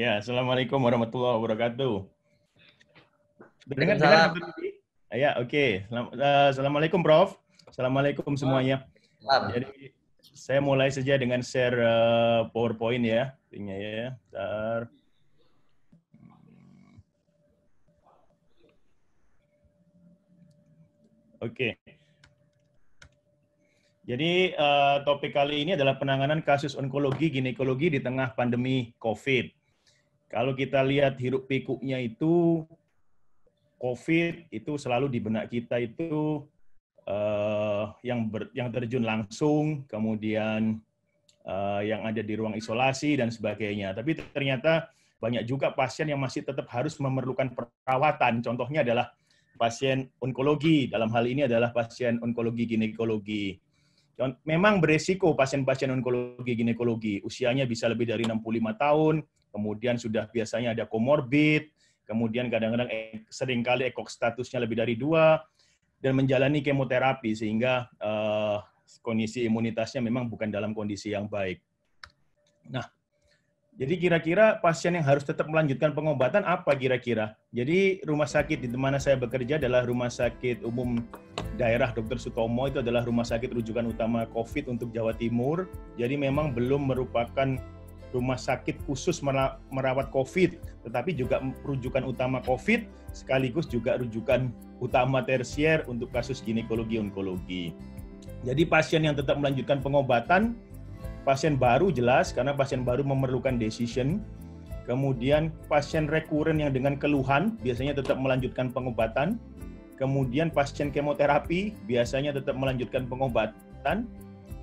Ya, Assalamualaikum warahmatullahi wabarakatuh. Dengar Waalaikumsalam. Dr. Budi? Ya, oke. Assalamualaikum, Prof. Assalamualaikum semuanya. Jadi, saya mulai saja dengan share PowerPoint ya. Linknya ya. Bentar. Oke. Jadi, topik kali ini adalah penanganan kasus onkologi ginekologi di tengah pandemi COVID. Kalau kita lihat hiruk pikuknya itu, COVID itu selalu di benak kita itu yang terjun langsung, kemudian yang ada di ruang isolasi dan sebagainya. Tapi ternyata banyak juga pasien yang masih tetap harus memerlukan perawatan. Contohnya adalah pasien onkologi, dalam hal ini adalah pasien onkologi ginekologi. Memang beresiko pasien-pasien onkologi ginekologi, usianya bisa lebih dari 65 tahun, kemudian sudah biasanya ada komorbid, kemudian kadang-kadang seringkali ekok statusnya lebih dari 2, dan menjalani kemoterapi sehingga kondisi imunitasnya memang bukan dalam kondisi yang baik. Nah, jadi kira-kira pasien yang harus tetap melanjutkan pengobatan apa kira-kira? Jadi rumah sakit di mana saya bekerja adalah Rumah Sakit Umum Daerah Dr. Sutomo, itu adalah rumah sakit rujukan utama COVID untuk Jawa Timur. Jadi memang belum merupakan rumah sakit khusus merawat COVID, tetapi juga rujukan utama COVID, sekaligus juga rujukan utama tersier untuk kasus ginekologi-onkologi. Jadi pasien yang tetap melanjutkan pengobatan, pasien baru jelas, karena pasien baru memerlukan decision. Kemudian pasien rekuren yang dengan keluhan, biasanya tetap melanjutkan pengobatan. Kemudian pasien kemoterapi, biasanya tetap melanjutkan pengobatan.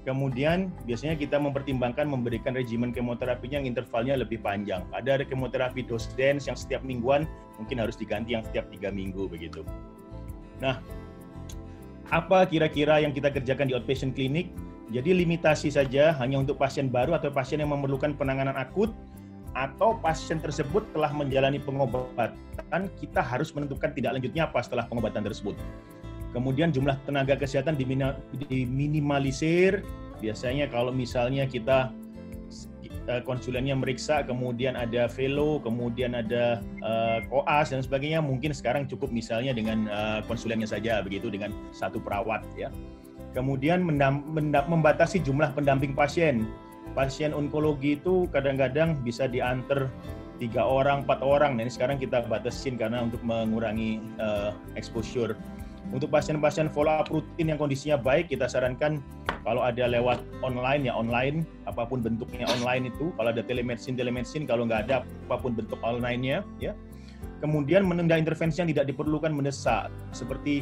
Kemudian biasanya kita mempertimbangkan memberikan regimen kemoterapinya yang intervalnya lebih panjang. Ada kemoterapi dose dense yang setiap mingguan, mungkin harus diganti yang setiap 3 minggu begitu. Nah, apa kira-kira yang kita kerjakan di outpatient clinic? Jadi limitasi saja hanya untuk pasien baru atau pasien yang memerlukan penanganan akut, atau pasien tersebut telah menjalani pengobatan, kita harus menentukan tindak lanjutnya apa setelah pengobatan tersebut. Kemudian jumlah tenaga kesehatan diminimalisir. Biasanya kalau misalnya kita konsulennya meriksa, kemudian ada fellow, kemudian ada koas dan sebagainya, mungkin sekarang cukup misalnya dengan konsulennya saja begitu, dengan satu perawat ya. Kemudian membatasi jumlah pendamping pasien. Pasien onkologi itu kadang-kadang bisa diantar 3 orang, 4 orang. Nah, ini sekarang kita batasin karena untuk mengurangi exposure. Untuk pasien-pasien follow up rutin yang kondisinya baik, kita sarankan kalau ada lewat online ya online, apapun bentuknya online itu. Kalau ada telemedicine, kalau nggak ada apapun bentuk online-nya ya. Kemudian menunda intervensi yang tidak diperlukan mendesak, seperti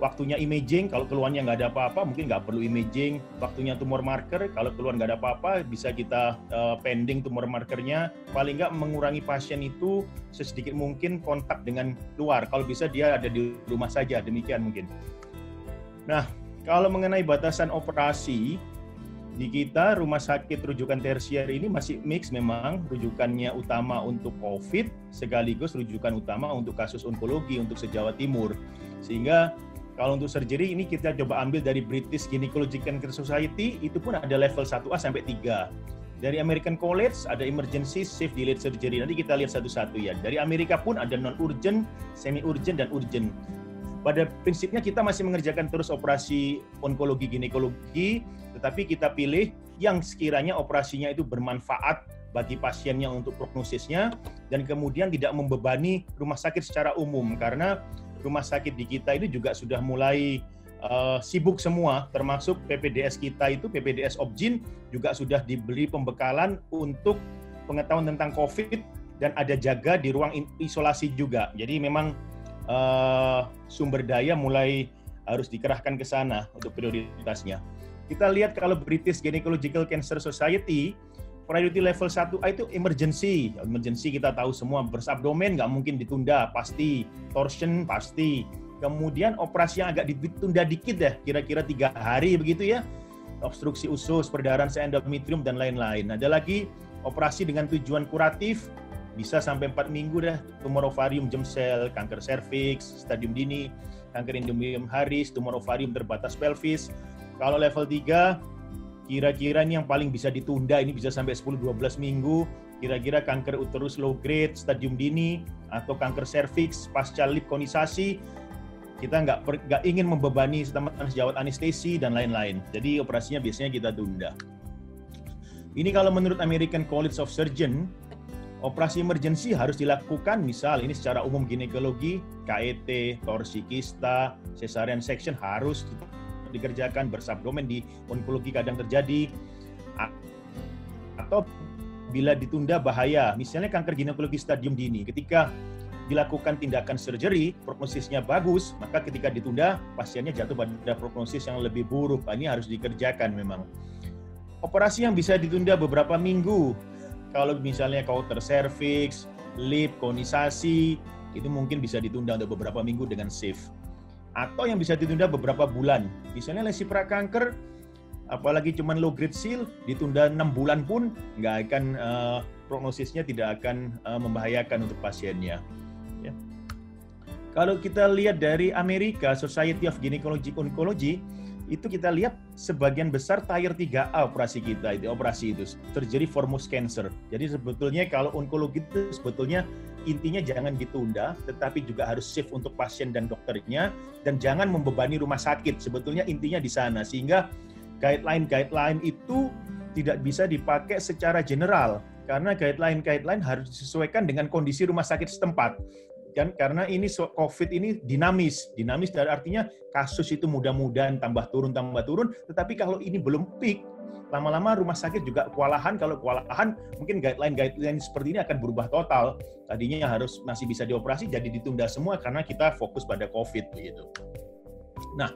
waktunya imaging, kalau keluarnya nggak ada apa-apa, mungkin nggak perlu imaging. Waktunya tumor marker, kalau keluar nggak ada apa-apa, bisa kita pending tumor markernya. Paling nggak mengurangi pasien itu sesedikit mungkin kontak dengan luar. Kalau bisa dia ada di rumah saja, demikian mungkin. Nah, kalau mengenai batasan operasi, di kita rumah sakit rujukan tersier ini masih mix memang, rujukannya utama untuk COVID, sekaligus rujukan utama untuk kasus onkologi untuk se-Jawa Timur. Sehingga kalau untuk surgery ini kita coba ambil dari British Gynecological Cancer Society, itu pun ada level 1A sampai 3. Dari American College ada emergency, safe, delayed surgery. Nanti kita lihat satu-satu ya. Dari Amerika pun ada non-urgent, semi-urgent, dan urgent. Pada prinsipnya kita masih mengerjakan terus operasi onkologi ginekologi, tetapi kita pilih yang sekiranya operasinya itu bermanfaat bagi pasiennya untuk prognosisnya, dan kemudian tidak membebani rumah sakit secara umum, karena rumah sakit di kita ini juga sudah mulai sibuk semua, termasuk PPDS kita itu, PPDS Opjin, juga sudah diberi pembekalan untuk pengetahuan tentang COVID, dan ada jaga di ruang isolasi juga. Jadi memang sumber daya mulai harus dikerahkan ke sana untuk prioritasnya. Kita lihat kalau British Gynecological Cancer Society, priority level 1A itu emergency. Emergency kita tahu semua, burst abdomen nggak mungkin ditunda, pasti. Torsion pasti. Kemudian operasi yang agak ditunda dikit deh, kira-kira 3 hari begitu ya. Obstruksi usus, perdarahan endometrium, dan lain-lain. Ada lagi operasi dengan tujuan kuratif, bisa sampai 4 minggu dah. Tumor ovarium germ cell, kanker serviks, stadium dini, kanker endometrium Harris, tumor ovarium terbatas pelvis. Kalau level 3, kira-kira ini yang paling bisa ditunda, ini bisa sampai 10-12 minggu, kira-kira kanker uterus low grade, stadium dini, atau kanker serviks pasca lip konisasi, kita nggak ingin membebani sejawat anestesi dan lain-lain. Jadi operasinya biasanya kita tunda. Ini kalau menurut American College of Surgeons, operasi emergency harus dilakukan, misal ini secara umum ginekologi, KET, torsi kista, cesarean section harus dikerjakan, bersabdomen di onkologi kadang terjadi, atau bila ditunda bahaya, misalnya kanker ginekologi stadium dini, ketika dilakukan tindakan surgery, prognosisnya bagus, maka ketika ditunda, pasiennya jatuh pada prognosis yang lebih buruk. Ini harus dikerjakan memang. Operasi yang bisa ditunda beberapa minggu, kalau misalnya kauter cervix, lip, konisasi, itu mungkin bisa ditunda untuk beberapa minggu dengan safe. Atau yang bisa ditunda beberapa bulan. Misalnya lesi prakanker, apalagi cuma low grade seal, ditunda 6 bulan pun nggak akan, prognosisnya tidak akan membahayakan untuk pasiennya. Ya. Kalau kita lihat dari Amerika, Society of Gynecologic Oncology, itu kita lihat sebagian besar tier 3A operasi kita, operasi itu surgery for most cancer. Jadi sebetulnya kalau onkologi itu sebetulnya intinya jangan ditunda, tetapi juga harus safe untuk pasien dan dokternya, dan jangan membebani rumah sakit. Sebetulnya intinya di sana, sehingga guideline itu tidak bisa dipakai secara general, karena guideline harus disesuaikan dengan kondisi rumah sakit setempat. Dan karena ini COVID ini dinamis dari artinya kasus itu mudah-mudahan tambah turun, tetapi kalau ini belum peak, lama-lama rumah sakit juga kewalahan. Kalau kewalahan, mungkin guideline seperti ini akan berubah total. Tadinya masih bisa dioperasi, jadi ditunda semua karena kita fokus pada COVID begitu. Nah,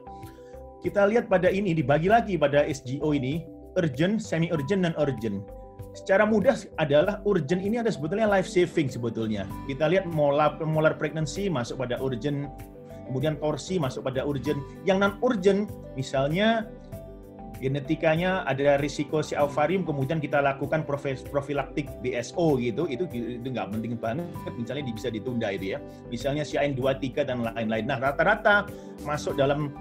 kita lihat pada ini dibagi lagi pada SGO ini, urgent, semi-urgent, dan urgent. Secara mudah adalah urgent ini ada sebetulnya life saving sebetulnya. Kita lihat molar pregnancy masuk pada urgent, kemudian torsi masuk pada urgent. Yang non urgent misalnya genetikanya ada risiko si ovarium, kemudian kita lakukan profilaktik BSO gitu, itu nggak penting banget, misalnya bisa ditunda itu ya. Misalnya si CIN23 dan lain-lain. Nah, rata-rata masuk dalam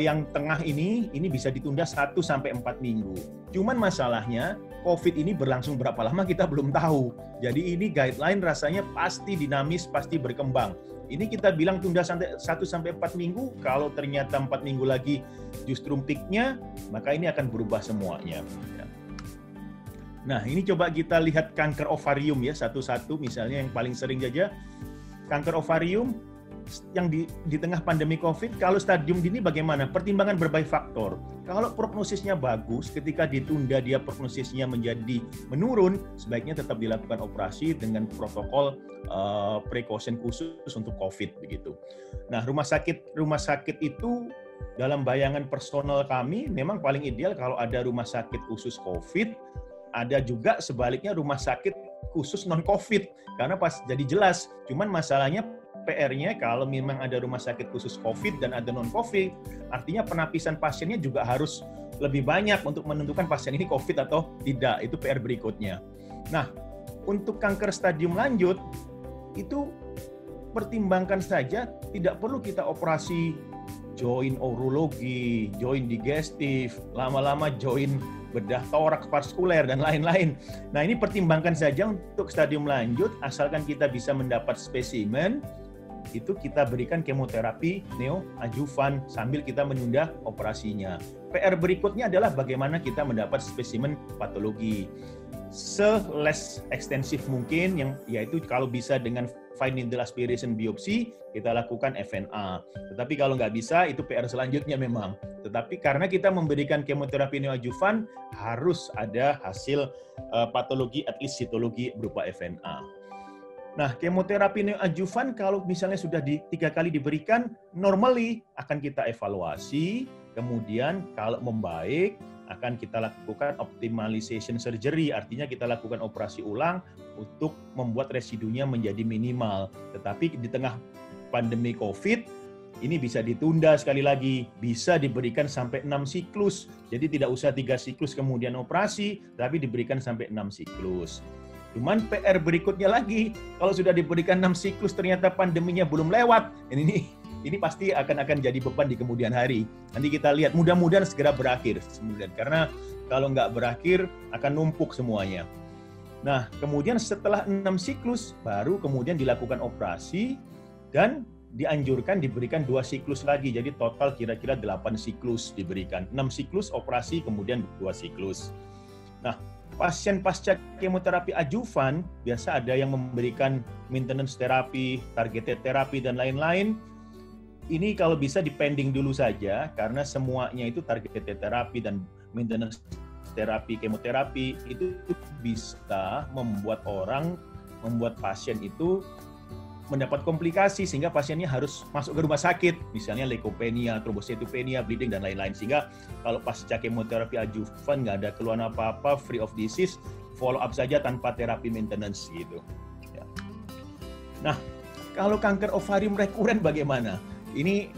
yang tengah ini bisa ditunda 1-4 minggu. Cuman masalahnya COVID ini berlangsung berapa lama kita belum tahu. Jadi ini guideline rasanya pasti dinamis, pasti berkembang. Ini kita bilang tunda 1-4 minggu, kalau ternyata 4 minggu lagi justru peak-nya, maka ini akan berubah semuanya. Nah, ini coba kita lihat kanker ovarium ya, satu-satu, misalnya yang paling sering saja, kanker ovarium yang di tengah pandemi COVID, kalau stadium dini bagaimana? Pertimbangan berbagai faktor. Kalau prognosisnya bagus, ketika ditunda dia prognosisnya menjadi menurun, sebaiknya tetap dilakukan operasi dengan protokol precaution khusus untuk COVID begitu. Nah, rumah sakit itu dalam bayangan personal kami memang paling ideal kalau ada rumah sakit khusus COVID, ada juga sebaliknya rumah sakit khusus non-COVID, karena pas jadi jelas. Cuman masalahnya PR-nya kalau memang ada rumah sakit khusus COVID dan ada non-COVID, artinya penapisan pasiennya juga harus lebih banyak untuk menentukan pasien ini COVID atau tidak. Itu PR berikutnya. Nah, untuk kanker stadium lanjut, itu pertimbangkan saja, tidak perlu kita operasi join urologi, join digestif, lama-lama join bedah toraks vaskuler, dan lain-lain. Nah, ini pertimbangkan saja untuk stadium lanjut, asalkan kita bisa mendapat spesimen, itu kita berikan kemoterapi neoadjuvan sambil kita menunda operasinya. PR berikutnya adalah bagaimana kita mendapat spesimen patologi se-less ekstensif mungkin, yaitu kalau bisa dengan fine needle aspiration biopsi, kita lakukan FNA. Tetapi kalau nggak bisa, itu PR selanjutnya memang. Tetapi karena kita memberikan kemoterapi neoadjuvan, harus ada hasil patologi, at least sitologi berupa FNA. Nah, kemoterapi neoadjuvan kalau misalnya sudah 3 kali diberikan, normally akan kita evaluasi, kemudian kalau membaik, akan kita lakukan optimization surgery, artinya kita lakukan operasi ulang untuk membuat residunya menjadi minimal. Tetapi di tengah pandemi COVID, ini bisa ditunda sekali lagi, bisa diberikan sampai 6 siklus. Jadi tidak usah 3 siklus kemudian operasi, tapi diberikan sampai 6 siklus. Cuman PR berikutnya lagi, kalau sudah diberikan 6 siklus ternyata pandeminya belum lewat, ini pasti akan jadi beban di kemudian hari. Nanti kita lihat, mudah-mudahan segera berakhir. Karena kalau nggak berakhir akan numpuk semuanya. Nah, kemudian setelah 6 siklus, baru kemudian dilakukan operasi dan dianjurkan diberikan 2 siklus lagi. Jadi total kira-kira 8 siklus diberikan. 6 siklus operasi, kemudian 2 siklus. Nah, pasien pasca kemoterapi adjuvan, biasa ada yang memberikan maintenance terapi, targeted terapi, dan lain-lain. Ini kalau bisa dipending dulu saja, karena semuanya itu targeted terapi dan maintenance terapi, kemoterapi, itu bisa membuat pasien itu mendapat komplikasi sehingga pasiennya harus masuk ke rumah sakit, misalnya leukopenia, trombositopenia, bleeding, dan lain-lain. Sehingga kalau pasca kemoterapi adjuvan nggak ada keluhan apa-apa, free of disease, follow up saja tanpa terapi maintenance gitu. Ya. Nah, kalau kanker ovarium rekuren bagaimana? Ini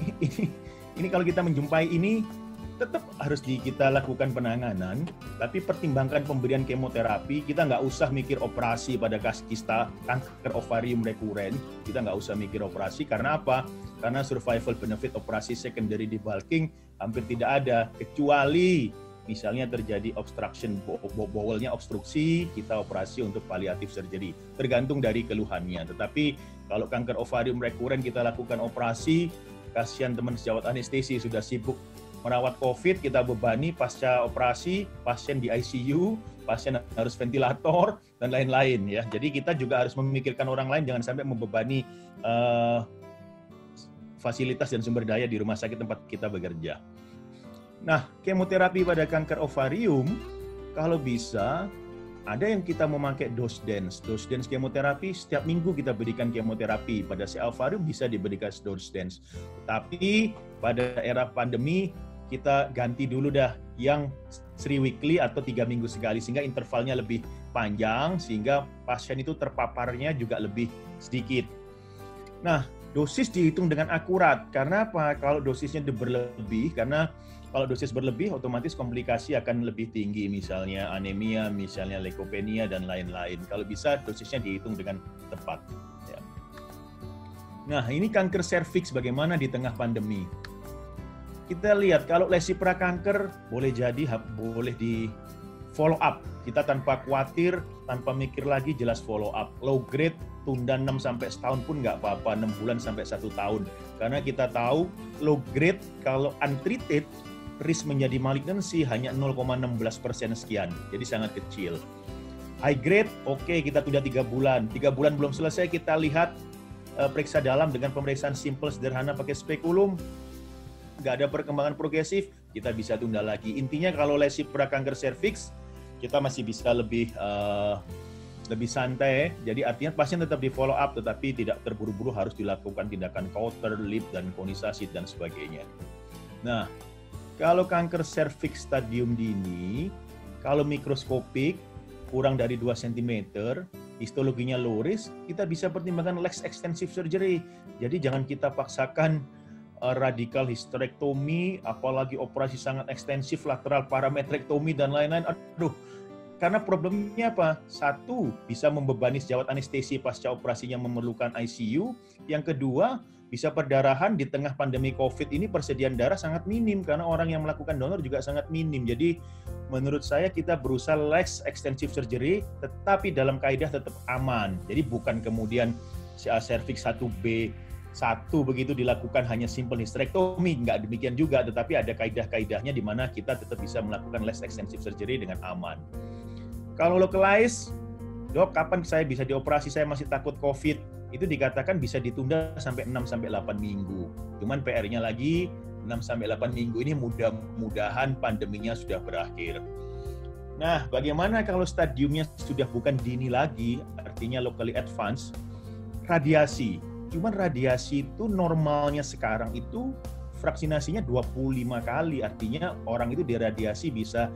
kalau kita menjumpai ini, tetap harus kita lakukan penanganan, tapi pertimbangkan pemberian kemoterapi. Kita nggak usah mikir operasi pada kista kanker ovarium rekuren. Kita nggak usah mikir operasi, karena apa? Karena survival benefit operasi secondary debulking hampir tidak ada, kecuali misalnya terjadi obstruction, bowelnya obstruksi, kita operasi untuk palliative surgery. Tergantung dari keluhannya. Tetapi kalau kanker ovarium rekuren kita lakukan operasi, kasihan teman sejawat anestesi sudah sibuk merawat COVID, kita bebani pasca operasi, pasien di ICU, pasien harus ventilator, dan lain-lain ya. Jadi kita juga harus memikirkan orang lain, jangan sampai membebani fasilitas dan sumber daya di rumah sakit tempat kita bekerja. Nah, kemoterapi pada kanker ovarium, kalau bisa, ada yang kita memakai dose dance. Dose dance kemoterapi, setiap minggu kita berikan kemoterapi. Pada si ovarium bisa diberikan dose dance. Tapi pada era pandemi, kita ganti dulu dah yang 3 weekly atau 3 minggu sekali, sehingga intervalnya lebih panjang, sehingga pasien itu terpaparnya juga lebih sedikit. Nah, dosis dihitung dengan akurat. Karena apa? Kalau dosisnya berlebih, karena kalau dosis berlebih, otomatis komplikasi akan lebih tinggi, misalnya anemia, misalnya leukopenia, dan lain-lain. Kalau bisa, dosisnya dihitung dengan tepat. Ya. Nah, ini kanker serviks bagaimana di tengah pandemi. Kita lihat, kalau lesi prakanker boleh jadi boleh di follow up. Kita tanpa khawatir, tanpa mikir lagi, jelas follow up. Low grade, tunda 6 sampai setahun pun nggak apa-apa, 6 bulan sampai 1 tahun. Karena kita tahu low grade kalau untreated, risk menjadi malignancy hanya 0,16% sekian. Jadi sangat kecil. High grade, oke, kita tunda 3 bulan. 3 bulan belum selesai, kita lihat periksa dalam dengan pemeriksaan simple sederhana pakai spekulum. Nggak ada perkembangan progresif, kita bisa tunda lagi. Intinya kalau lesi prakanker serviks, kita masih bisa lebih santai. Jadi artinya pasien tetap di follow up, tetapi tidak terburu-buru harus dilakukan tindakan Cauter, lip, dan konisasi, dan sebagainya. Nah, kalau kanker serviks stadium dini, kalau mikroskopik, kurang dari 2 cm, histologinya low risk, kita bisa pertimbangkan less extensive surgery. Jadi jangan kita paksakan radikal hysterektomi, apalagi operasi sangat ekstensif, lateral parametrektomi, dan lain-lain. Aduh, karena problemnya apa? Satu, bisa membebani sejawat anestesi pasca operasinya memerlukan ICU. Yang kedua, bisa perdarahan di tengah pandemi COVID ini, persediaan darah sangat minim, karena orang yang melakukan donor juga sangat minim. Jadi, menurut saya kita berusaha less extensive surgery, tetapi dalam kaidah tetap aman. Jadi, bukan kemudian cervix 1B, 1 begitu dilakukan hanya simple hysterektomi, nggak demikian juga, tetapi ada kaidah-kaidahnya di mana kita tetap bisa melakukan less extensive surgery dengan aman. Kalau localized, dok, kapan saya bisa dioperasi, saya masih takut COVID, itu dikatakan bisa ditunda sampai 6-8 minggu. Cuman PR-nya lagi, 6-8 minggu ini mudah-mudahan pandeminya sudah berakhir. Nah, bagaimana kalau stadiumnya sudah bukan dini lagi, artinya locally advanced, radiasi. Cuman radiasi itu normalnya sekarang itu vaksinasinya 25 kali, artinya orang itu diradiasi bisa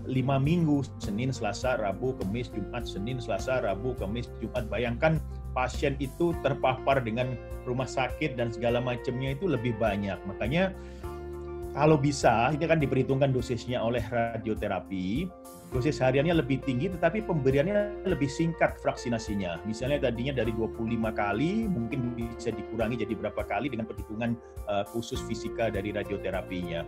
5 minggu, Senin, Selasa, Rabu, Kamis, Jumat, Senin, Selasa, Rabu, Kamis, Jumat. Bayangkan pasien itu terpapar dengan rumah sakit dan segala macamnya itu lebih banyak. Makanya kalau bisa, ini kan diperhitungkan dosisnya oleh radioterapi, dosis hariannya lebih tinggi tetapi pemberiannya lebih singkat vaksinasinya. Misalnya tadinya dari 25 kali, mungkin bisa dikurangi jadi berapa kali dengan perhitungan khusus fisika dari radioterapinya.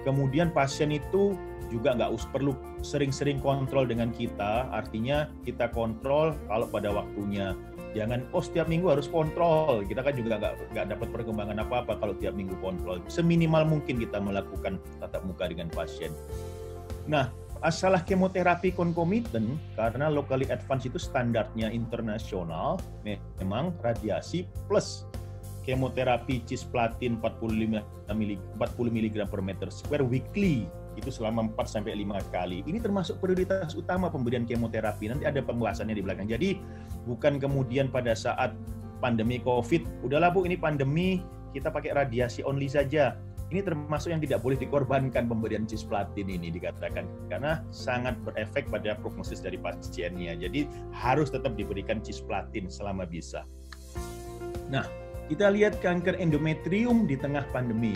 Kemudian pasien itu juga nggak perlu sering-sering kontrol dengan kita, artinya kita kontrol kalau pada waktunya. Jangan, setiap minggu harus kontrol, kita kan juga nggak dapat perkembangan apa-apa kalau tiap minggu kontrol. Seminimal mungkin kita melakukan tatap muka dengan pasien. Nah, masalah kemoterapi concomitant, karena locally advanced itu standarnya internasional, memang radiasi plus kemoterapi cisplatin 40 mg per meter square weekly, itu selama 4-5 kali. Ini termasuk prioritas utama pemberian kemoterapi. Nanti ada pembahasannya di belakang. Jadi bukan kemudian pada saat pandemi COVID, udahlah Bu, ini pandemi, kita pakai radiasi only saja. Ini termasuk yang tidak boleh dikorbankan pemberian cisplatin ini dikatakan, karena sangat berefek pada prognosis dari pasiennya. Jadi harus tetap diberikan cisplatin selama bisa. Nah, kita lihat kanker endometrium di tengah pandemi.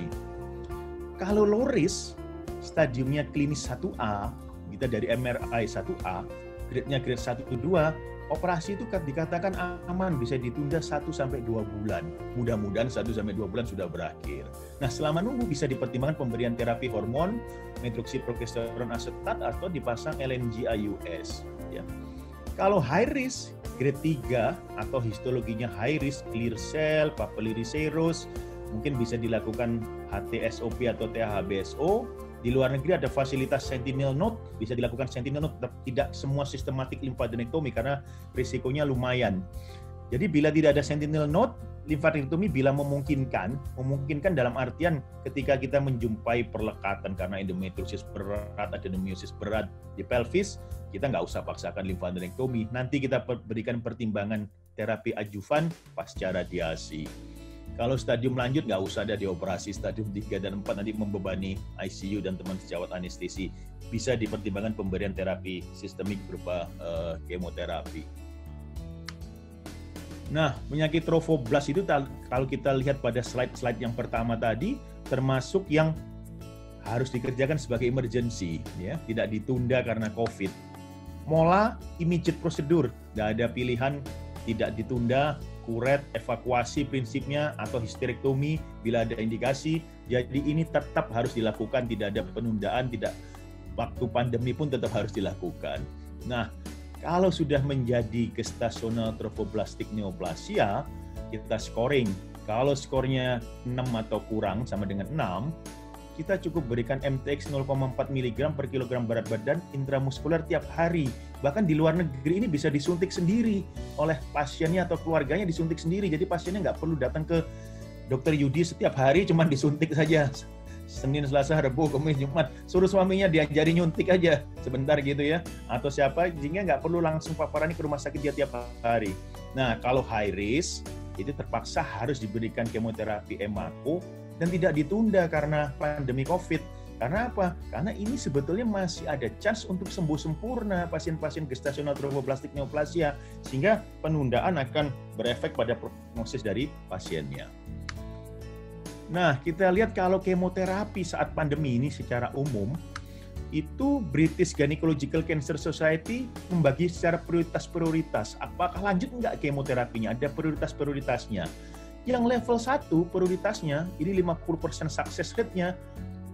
Kalau low risk, stadiumnya klinis 1A, kita dari MRI 1A, grade-nya grade 1-2, operasi itu dikatakan aman, bisa ditunda 1-2 bulan. Mudah-mudahan 1-2 bulan sudah berakhir. Nah, selama nunggu bisa dipertimbangkan pemberian terapi hormon, medroksiprogesteron asetat, atau dipasang LNG-IUS. Ya. Kalau high risk, grade 3 atau histologinya high risk, clear cell, papillary serous, mungkin bisa dilakukan HTSOP atau THBSO. Di luar negeri ada fasilitas sentinel node, bisa dilakukan sentinel node, tidak semua sistematik limfadenektomi karena risikonya lumayan. Jadi bila tidak ada sentinel node, limfadenektomi bila memungkinkan dalam artian ketika kita menjumpai perlekatan karena endometriosis berat, adenomyosis berat di pelvis, kita nggak usah paksakan limfadenektomi. Nanti kita berikan pertimbangan terapi adjuvan pasca radiasi. Kalau stadium lanjut nggak usah ada dioperasi, stadium 3 dan 4 nanti membebani ICU dan teman sejawat anestesi. Bisa dipertimbangkan pemberian terapi sistemik berupa kemoterapi. Nah, penyakit trofoblast itu kalau kita lihat pada slide-slide yang pertama tadi, termasuk yang harus dikerjakan sebagai emergency, ya, tidak ditunda karena COVID. Mola, immediate prosedur, tidak ada pilihan, tidak ditunda, kuret, evakuasi prinsipnya, atau histerektomi bila ada indikasi. Jadi ini tetap harus dilakukan, tidak ada penundaan, tidak waktu pandemi pun tetap harus dilakukan. Nah, kalau sudah menjadi gestasional trophoblastic neoplasia, kita scoring. Kalau skornya 6 atau kurang sama dengan 6, kita cukup berikan MTX 0,4 mg per kilogram berat badan intramuskuler tiap hari. Bahkan di luar negeri ini bisa disuntik sendiri oleh pasiennya atau keluarganya, disuntik sendiri. Jadi pasiennya nggak perlu datang ke dokter Yudi setiap hari, cuma disuntik saja. Senin, Selasa, Rabu, Kamis, Jumat. Suruh suaminya diajari nyuntik aja sebentar gitu ya. Atau siapa, sehingga nggak perlu langsung paparani ke rumah sakit dia tiap hari. Nah, kalau high risk, itu terpaksa harus diberikan kemoterapi EMACO dan tidak ditunda karena pandemi COVID. Karena apa? Karena ini sebetulnya masih ada chance untuk sembuh sempurna pasien-pasien gestasional trophoblastic neoplasia, sehingga penundaan akan berefek pada prognosis dari pasiennya. Nah, kita lihat kalau kemoterapi saat pandemi ini secara umum, itu British Gynecological Cancer Society membagi secara prioritas-prioritas. Apakah lanjut enggak kemoterapinya? Ada prioritas-prioritasnya. Yang level 1 prioritasnya, ini 50% success rate-nya,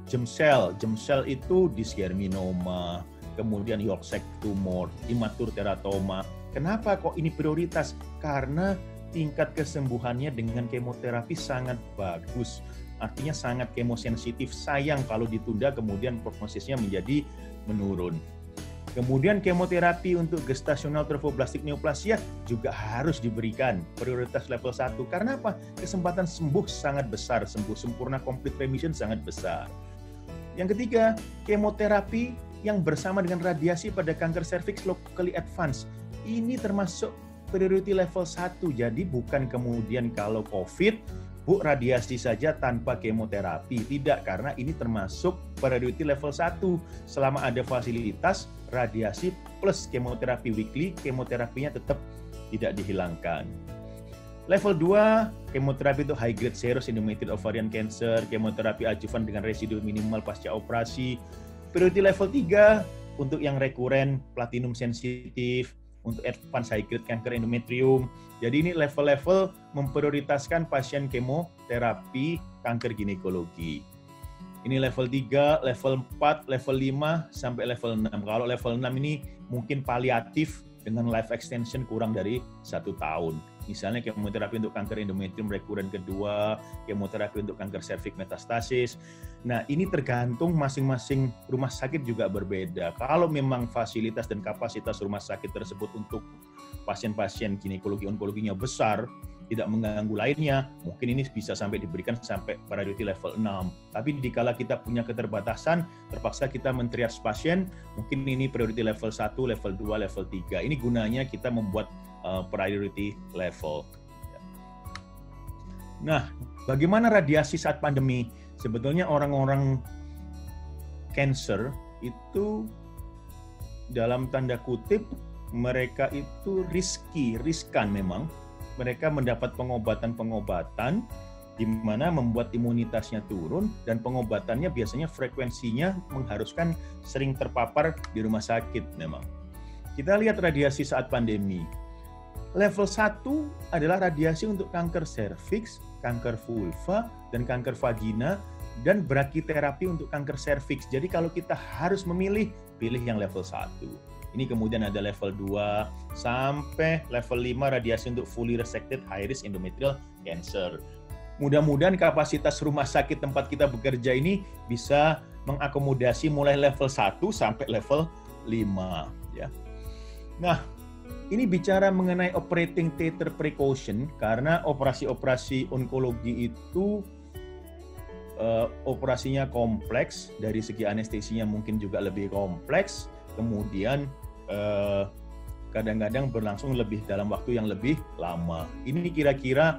germ cell. Germ cell itu dysgerminoma, kemudian yolk sac tumor, immature teratoma. Kenapa kok ini prioritas? Karena tingkat kesembuhannya dengan kemoterapi sangat bagus. Artinya sangat kemosensitif. Sayang kalau ditunda kemudian prognosisnya menjadi menurun. Kemudian kemoterapi untuk gestasional trophoblastic neoplasia juga harus diberikan prioritas level 1. Karena apa? Kesempatan sembuh sangat besar, sembuh sempurna complete remission sangat besar. Yang ketiga, kemoterapi yang bersama dengan radiasi pada kanker serviks locally advanced. Ini termasuk priority level 1. Jadi bukan kemudian kalau COVID, Bu, radiasi saja tanpa kemoterapi. Tidak, karena ini termasuk priority level 1. Selama ada fasilitas, radiasi plus kemoterapi weekly, kemoterapinya tetap tidak dihilangkan. Level 2, kemoterapi itu high grade serous endometrial ovarian cancer, kemoterapi adjuvan dengan residu minimal pasca operasi. Priority level 3, untuk yang rekuren, platinum sensitif, untuk advance high grade kanker endometrium. Jadi ini level-level memprioritaskan pasien kemoterapi kanker ginekologi. Ini level 3, level 4, level 5, sampai level 6. Kalau level 6 ini mungkin paliatif dengan life extension kurang dari 1 tahun. Misalnya kemoterapi untuk kanker endometrium rekuren kedua, kemoterapi untuk kanker serviks metastasis. Nah, ini tergantung masing-masing rumah sakit juga berbeda. Kalau memang fasilitas dan kapasitas rumah sakit tersebut untuk pasien-pasien ginekologi onkologinya besar, tidak mengganggu lainnya, mungkin ini bisa sampai diberikan sampai priority level 6. Tapi dikala kita punya keterbatasan, terpaksa kita men-triage pasien, mungkin ini priority level 1, level 2, level 3. Ini gunanya kita membuat priority level. Nah, bagaimana radiasi saat pandemi? Sebetulnya orang-orang cancer itu dalam tanda kutip mereka itu riskan memang. Mereka mendapat pengobatan-pengobatan di mana membuat imunitasnya turun dan pengobatannya biasanya frekuensinya mengharuskan sering terpapar di rumah sakit memang. Kita lihat radiasi saat pandemi. Level 1 adalah radiasi untuk kanker serviks, kanker vulva, dan kanker vagina, dan brachytherapy untuk kanker serviks. Jadi kalau kita harus memilih, pilih yang level 1. Ini kemudian ada level 2 sampai level 5 radiasi untuk fully resected high risk endometrial cancer. Mudah-mudahan kapasitas rumah sakit tempat kita bekerja ini bisa mengakomodasi mulai level 1 sampai level 5 ya. Nah, ini bicara mengenai operating theater precaution karena operasi-operasi onkologi itu operasinya kompleks, dari segi anestesinya mungkin juga lebih kompleks. Kemudian kadang-kadang berlangsung dalam waktu yang lebih lama. Ini kira-kira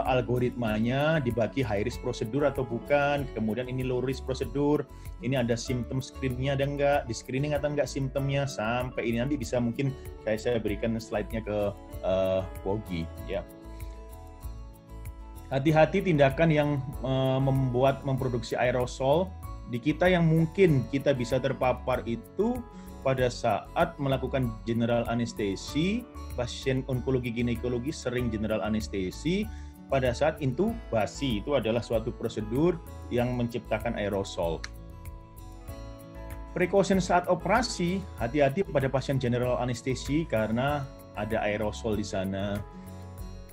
algoritmanya dibagi high risk prosedur atau bukan, kemudian ini low risk prosedur, ini ada simptom screeningnya ada enggak, di screening atau enggak simptomnya, sampai ini nanti bisa mungkin saya berikan slide-nya ke Bogi ya. Hati-hati tindakan yang memproduksi aerosol. Di kita yang mungkin kita bisa terpapar itu pada saat melakukan general anestesi, pasien onkologi ginekologi sering general anestesi, pada saat intubasi itu adalah suatu prosedur yang menciptakan aerosol. Precaution saat operasi, hati-hati pada pasien general anestesi karena ada aerosol di sana.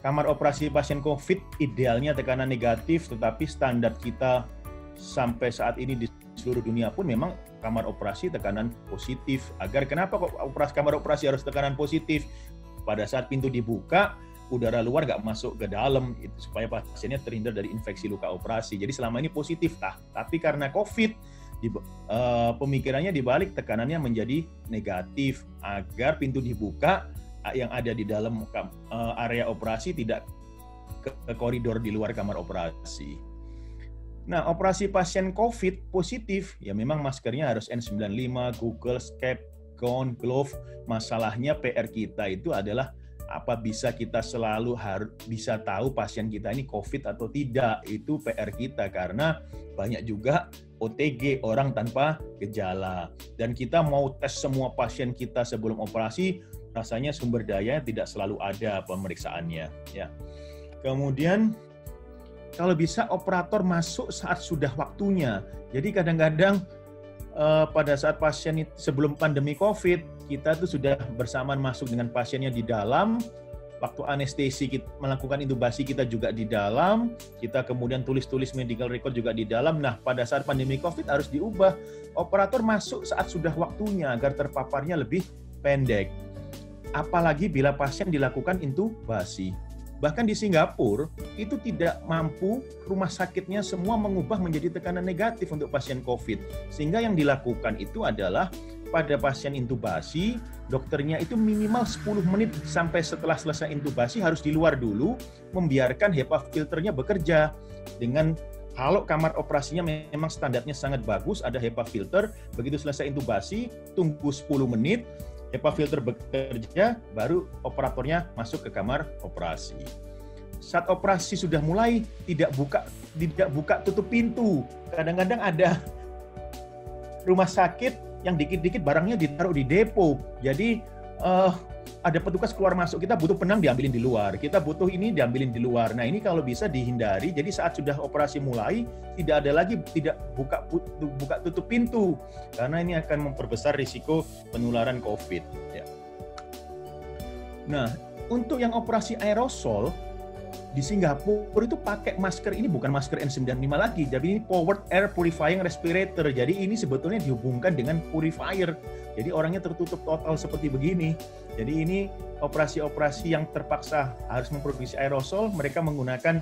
Kamar operasi pasien COVID idealnya tekanan negatif, tetapi standar kita sampai saat ini di seluruh dunia pun memang kamar operasi tekanan positif. Agar kenapa kok kamar operasi harus tekanan positif? Pada saat pintu dibuka, udara luar nggak masuk ke dalam, itu supaya pasiennya terhindar dari infeksi luka operasi. Jadi selama ini positif, tapi karena COVID, pemikirannya dibalik, tekanannya menjadi negatif agar pintu dibuka, yang ada di dalam area operasi tidak ke koridor di luar kamar operasi. Nah, operasi pasien COVID positif, ya memang maskernya harus N95, Google, Cap, Gown, Glove. Masalahnya PR kita itu adalah apa bisa kita selalu harus bisa tahu pasien kita ini COVID atau tidak. Itu PR kita karena banyak juga OTG, orang tanpa gejala. Dan kita mau tes semua pasien kita sebelum operasi, rasanya sumber daya tidak selalu ada pemeriksaannya. Ya. Kemudian kalau bisa operator masuk saat sudah waktunya. Jadi kadang-kadang pada saat pasien sebelum pandemi COVID, kita tuh sudah bersamaan masuk dengan pasiennya di dalam. Waktu anestesi kita melakukan intubasi kita juga di dalam. Kita kemudian tulis-tulis medical record juga di dalam. Nah, pada saat pandemi COVID harus diubah. Operator masuk saat sudah waktunya agar terpaparnya lebih pendek. Apalagi bila pasien dilakukan intubasi. Bahkan di Singapura, itu tidak mampu rumah sakitnya semua mengubah menjadi tekanan negatif untuk pasien COVID. Sehingga yang dilakukan itu adalah pada pasien intubasi, dokternya itu minimal 10 menit sampai setelah selesai intubasi harus di luar dulu, membiarkan HEPA filternya bekerja. Dengan kalau kamar operasinya memang standarnya sangat bagus, ada HEPA filter, begitu selesai intubasi, tunggu 10 menit, HEPA filter bekerja, baru operatornya masuk ke kamar operasi. Saat operasi sudah mulai, tidak buka tutup pintu. Kadang-kadang ada rumah sakit yang dikit-dikit barangnya ditaruh di depo. Jadi ada petugas keluar masuk, kita butuh penang diambilin di luar, kita butuh ini diambilin di luar. Nah ini kalau bisa dihindari, jadi saat sudah operasi mulai, tidak ada lagi, tidak buka tutup pintu, karena ini akan memperbesar risiko penularan COVID. Ya. Nah, untuk yang operasi aerosol, di Singapura itu pakai masker ini bukan masker N95 lagi, jadi ini Powered Air Purifying Respirator. Jadi ini sebetulnya dihubungkan dengan purifier. Jadi orangnya tertutup total seperti begini. Jadi ini operasi-operasi yang terpaksa harus memproduksi aerosol, mereka menggunakan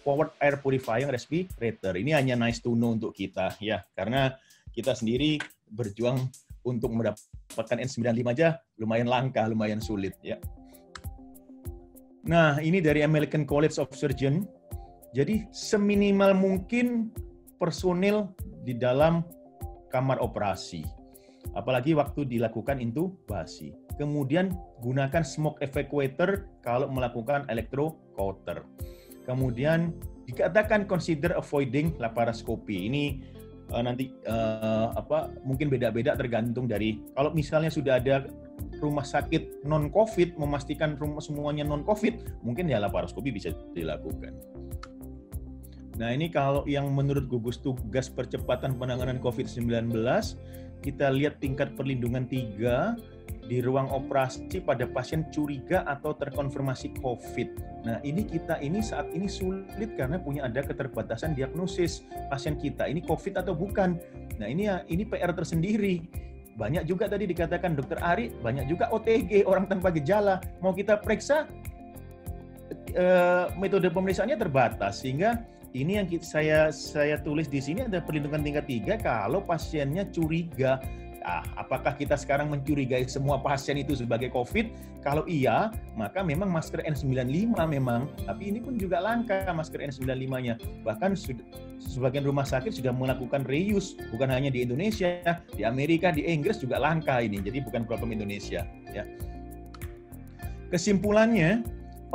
Powered Air Purifying Respirator. Ini hanya nice to know untuk kita ya, karena kita sendiri berjuang untuk mendapatkan N95 aja lumayan langka, lumayan sulit ya. Nah, ini dari American College of Surgeons. Jadi seminimal mungkin personil di dalam kamar operasi. Apalagi waktu dilakukan intubasi. Kemudian gunakan smoke evacuator kalau melakukan electrocauter. Kemudian dikatakan consider avoiding laparoskopi. Ini nanti mungkin beda-beda tergantung dari kalau misalnya sudah ada rumah sakit non-COVID memastikan rumah semuanya non-COVID, mungkin ya laparoskopi bisa dilakukan. Nah ini kalau yang menurut gugus tugas percepatan penanganan COVID-19, kita lihat tingkat perlindungan 3 di ruang operasi pada pasien curiga atau terkonfirmasi COVID. Nah ini kita ini saat ini sulit karena ada keterbatasan diagnosis pasien kita ini COVID atau bukan. Nah ini PR tersendiri. Banyak juga tadi dikatakan Dr. Ari, banyak juga OTG, orang tanpa gejala. Mau kita periksa, metode pemeriksaannya terbatas. Sehingga ini yang saya tulis di sini ada perlindungan tingkat 3 kalau pasiennya curiga. Apakah kita sekarang mencurigai semua pasien itu sebagai COVID? Kalau iya, maka memang masker N95 memang. Tapi ini pun juga langka masker N95-nya. Bahkan sebagian rumah sakit sudah melakukan reuse, bukan hanya di Indonesia, di Amerika, di Inggris juga langka ini. Jadi bukan problem Indonesia. Ya. Kesimpulannya,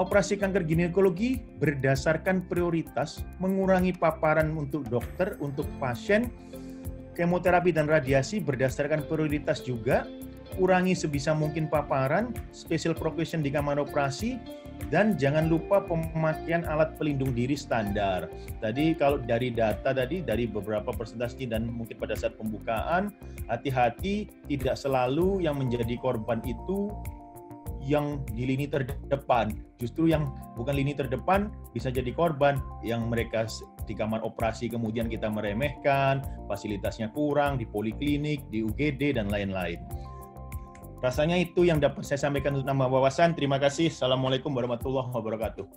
operasi kanker ginekologi berdasarkan prioritas, mengurangi paparan untuk dokter, untuk pasien, kemoterapi dan radiasi berdasarkan prioritas juga, kurangi sebisa mungkin paparan, special precaution di kamar operasi, dan jangan lupa pemakaian alat pelindung diri standar. Tadi kalau dari data tadi, dari beberapa presentasi dan mungkin pada saat pembukaan, hati-hati tidak selalu yang menjadi korban itu yang di lini terdepan, justru yang bukan lini terdepan bisa jadi korban, yang mereka di kamar operasi kemudian kita meremehkan, fasilitasnya kurang di poliklinik, di UGD dan lain-lain. Rasanya itu yang dapat saya sampaikan untuk nambah wawasan. Terima kasih. Assalamualaikum warahmatullahi wabarakatuh.